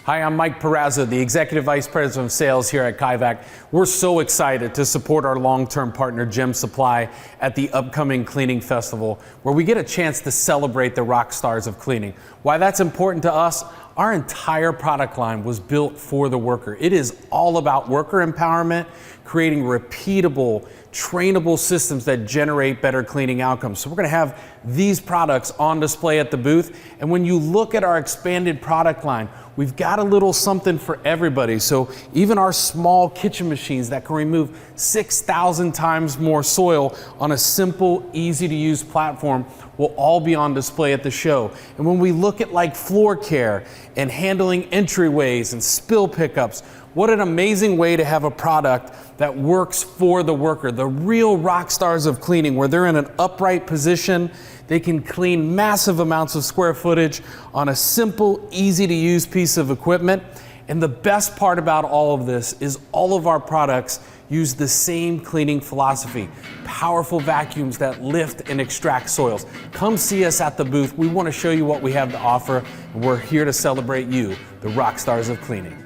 Hi, I'm Mike Perazza, the Executive Vice President of Sales here at Kaivac. We're so excited to support our long-term partner, Gem Supply, at the upcoming Cleaning Festival, where we get a chance to celebrate the rock stars of cleaning. Why that's important to us? Our entire product line was built for the worker. It is all about worker empowerment, creating repeatable, trainable systems that generate better cleaning outcomes. So we're going to have these products on display at the booth. And when you look at our expanded product line, we've got a little something for everybody. So even our small kitchen machines that can remove 6,000 times more soil on a simple, easy to use platform will all be on display at the show. And when we look at like floor care and handling entryways and spill pickups, what an amazing way to have a product that works for the worker, the real rock stars of cleaning, where they're in an upright position. They can clean massive amounts of square footage on a simple, easy to use piece of equipment. And the best part about all of this is all of our products use the same cleaning philosophy. Powerful vacuums that lift and extract soils. Come see us at the booth. We want to show you what we have to offer. And we're here to celebrate you, the rock stars of cleaning.